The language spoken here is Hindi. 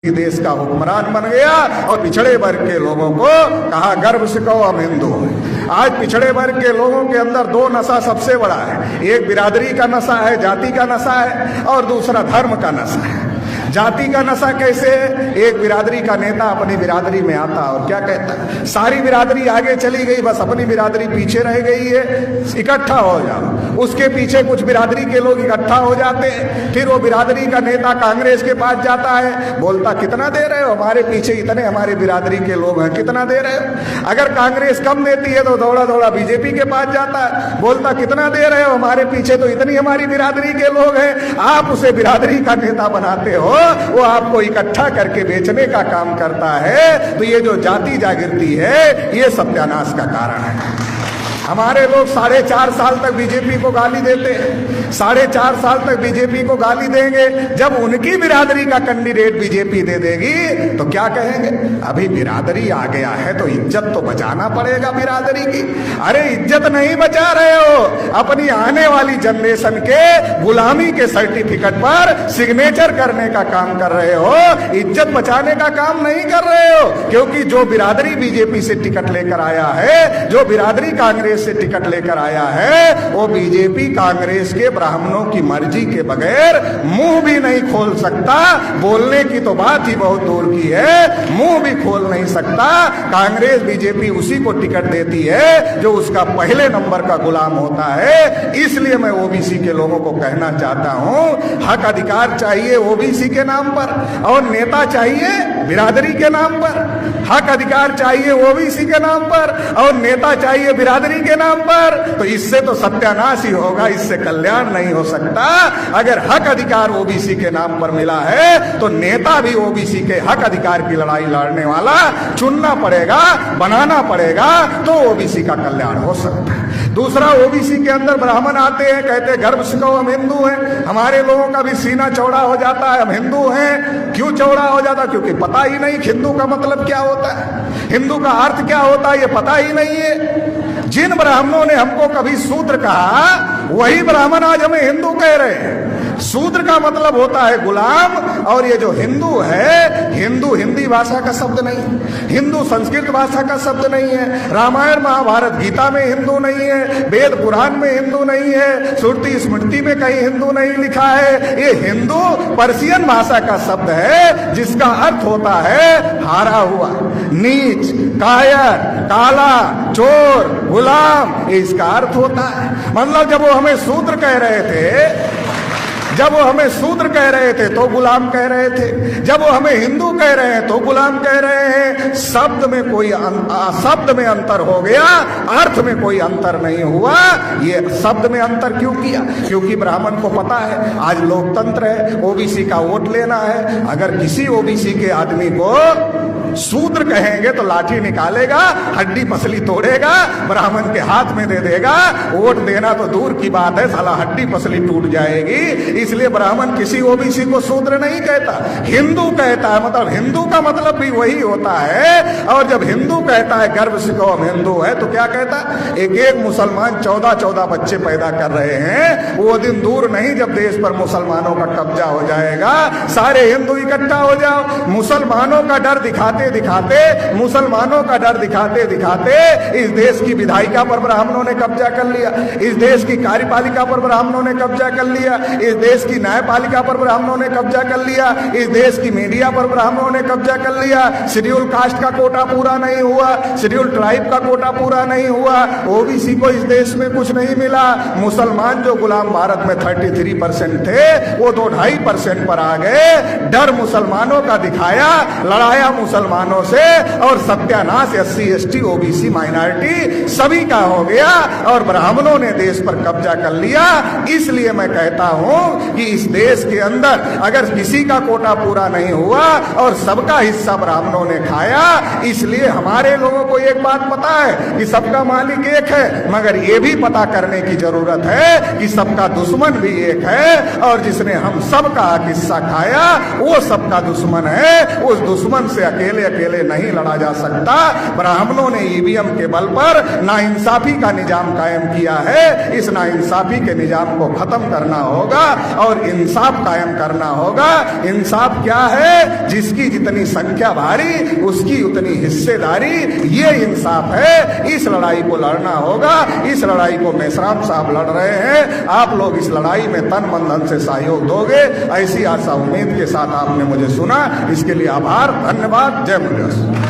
देश का हुक्मरान बन गया और पिछड़े वर्ग के लोगों को कहा गर्व से कहो हम हिंदू हैं। आज पिछड़े वर्ग के लोगों के अंदर दो नशा सबसे बड़ा है, एक बिरादरी का नशा है, जाति का नशा है, और दूसरा धर्म का नशा है। जाति का नशा कैसे है? एक बिरादरी का नेता अपनी बिरादरी में आता और क्या कहता है, सारी बिरादरी आगे चली गई, बस अपनी बिरादरी पीछे रह गई है, इकट्ठा हो जाओ। उसके पीछे कुछ बिरादरी के लोग इकट्ठा हो जाते हैं, फिर वो बिरादरी का नेता कांग्रेस के पास जाता है, बोलता कितना दे रहे हो, हमारे पीछे इतने हमारे बिरादरी के लोग हैं, कितना दे रहे हो। अगर कांग्रेस कम देती है तो दौड़ा दौड़ा बीजेपी के पास जाता है, बोलता कितना दे रहे हो, हमारे पीछे तो इतनी हमारी बिरादरी के लोग हैं। आप उसे बिरादरी का नेता बनाते हो, वो आपको इकट्ठा करके बेचने का काम करता है। तो ये जो जाति जागृति है, ये सत्यानाश का कारण है। हमारे लोग 4.5 साल तक बीजेपी को गाली देते हैं, 4.5 साल तक बीजेपी को गाली देंगे। जब उनकी बिरादरी का कैंडिडेट बीजेपी दे देगी तो क्या कहेंगे, अभी बिरादरी आ गया है तो इज्जत तो बचाना पड़ेगा बिरादरी की। अरे इज्जत नहीं बचा रहे हो, अपनी आने वाली जनरेशन के गुलामी के सर्टिफिकेट पर सिग्नेचर करने का काम कर रहे हो, इज्जत बचाने का काम नहीं कर रहे हो। क्योंकि जो बिरादरी बीजेपी से टिकट लेकर आया है, जो बिरादरी कांग्रेस से टिकट लेकर आया है, वो बीजेपी कांग्रेस के ब्राह्मणों की मर्जी के बगैर मुंह भी नहीं खोल सकता। बोलने की तो बात ही बहुत दूर की है, मुंह भी खोल नहीं सकता। कांग्रेस बीजेपी उसी को टिकट देती है जो उसका पहले नंबर का गुलाम होता है। इसलिए मैं ओबीसी के लोगों को कहना चाहता हूं, हक अधिकार चाहिए ओबीसी के नाम पर, और नेता चाहिए बिरादरी के नाम पर। हक अधिकार चाहिए ओबीसी के नाम पर और नेता चाहिए बिरादरी के नाम पर। तो इससे तो सत्यानाश ही होगा, इससे कल्याण नहीं हो सकता। अगर हक अधिकार ओबीसी के नाम पर मिला है तो नेता भी ओबीसी के हक अधिकार की लड़ाई लड़ने वाला चुनना पड़ेगा, बनाना पड़ेगा, तो ओबीसी का कल्याण हो सकता है। दूसरा, ओबीसी के अंदर ब्राह्मण आते हैं, कहते हैं गर्व से कहो हम हिंदू हैं। हमारे लोगों का भी सीना चौड़ा हो जाता है, हम हिंदू हैं। क्यों चौड़ा हो जाता? क्योंकि पता ही नहीं हिंदू का मतलब क्या होता है, हिंदू का अर्थ क्या होता है, ये पता ही नहीं है। जिन ब्राह्मणों ने हमको कभी शूद्र कहा, वही ब्राह्मण आज हमें हिंदू कह रहे हैं। शूद्र का मतलब होता है गुलाम, और ये जो हिंदू है, हिंदू हिंदी भाषा का शब्द नहीं, हिंदू संस्कृत भाषा का शब्द नहीं है, रामायण महाभारत गीता में हिंदू नहीं है, वेद पुराण में हिंदू नहीं है, श्रुति स्मृति में कहीं हिंदू नहीं लिखा है। ये हिंदू पर्शियन भाषा का शब्द है, जिसका अर्थ होता है हारा हुआ, नीच, कायर, काला, चोर, गुलाम, ये इसका अर्थ होता है। मतलब जब वो हमें शूद्र कह रहे थे, जब वो हमें शूद्र कह रहे थे तो गुलाम कह रहे थे, जब वो हमें हिंदू कह रहे हैं तो गुलाम कह रहे हैं। शब्द में कोई शब्द में अंतर हो गया, अर्थ में कोई अंतर नहीं हुआ। ये शब्द में अंतर क्यों किया? क्योंकि ब्राह्मण को पता है आज लोकतंत्र है, ओबीसी का वोट लेना है। अगर किसी ओबीसी के आदमी को शूद्र कहेंगे तो लाठी निकालेगा, हड्डी पसली तोड़ेगा, ब्राह्मण के हाथ में दे देगा। वोट देना तो दूर की बात है, साला हड्डी पसली टूट जाएगी। इसलिए ब्राह्मण किसी ओबीसी को शूद्र नहीं कहता, हिंदू कहता है। मतलब हिंदू का मतलब भी वही होता है। और जब हिंदू कहता है गर्व से कहो हम हिंदू है, तो क्या कहता है? एक मुसलमान 14 बच्चे पैदा कर रहे हैं। वो दिन दूर नहीं जब देश पर मुसलमानों का कब्जा हो जाएगा, सारे हिंदू इकट्ठा हो जाओ। मुसलमानों का डर दिखाते मुसलमानों का डर दिखाते इस देश की विधायिका पर ब्राह्मणों ने कब्जा कर लिया, इस देश की कार्यपालिका पर ब्राह्मणों ने कब्जा कर लिया, इस देश की न्यायपालिका पर ब्राह्मणों ने कब्जा कर लिया, इस देश की मीडिया पर ब्राह्मणों ने कब्जा कर लिया। शेड्यूल कास्ट का कोटा पूरा नहीं हुआ, शेड्यूल ट्राइब का कोटा पूरा नहीं हुआ, ओबीसी को इस देश में कुछ नहीं मिला। मुसलमान जो गुलाम भारत में 33% थे, वो 2-2.5% पर आ गए। डर मुसलमानों का दिखाया, लड़ाया मुसलमानों से, और सत्यानाश SC ST OBC माइनॉरिटी सभी का हो गया, और ब्राह्मणों ने देश पर कब्जा कर लिया। इसलिए मैं कहता हूं कि इस देश के अंदर अगर किसी का कोटा पूरा नहीं हुआ और सबका हिस्सा ब्राह्मणों ने खाया, इसलिए हमारे लोगों को एक बात पता है कि सबका मालिक एक है, मगर ये भी पता करने की जरूरत है कि सबका दुश्मन भी एक है, और जिसने हम सबका हिस्सा खाया वो सबका दुश्मन है। उस दुश्मन से अकेले नहीं लड़ा जा सकता। ब्राह्मणों ने ईवीएम के बल पर नाइंसाफी का निजाम कायम किया है। इस नाइंसाफी के निजाम को खत्म करना होगा और इंसाफ कायम करना होगा। इंसाफ क्या है? जिसकी जितनी संख्या भारी उसकी उतनी हिस्सेदारी, ये इंसाफ है। इस लड़ाई को लड़ना होगा। इस लड़ाई को मेश्राम साहब लड़ रहे हैं। आप लोग इस लड़ाई में तन मन धन से सहयोग दोगे, ऐसी आशा उम्मीद के साथ आपने मुझे सुना। इसके लिए आभार, धन्यवाद। जय मुरलीधर।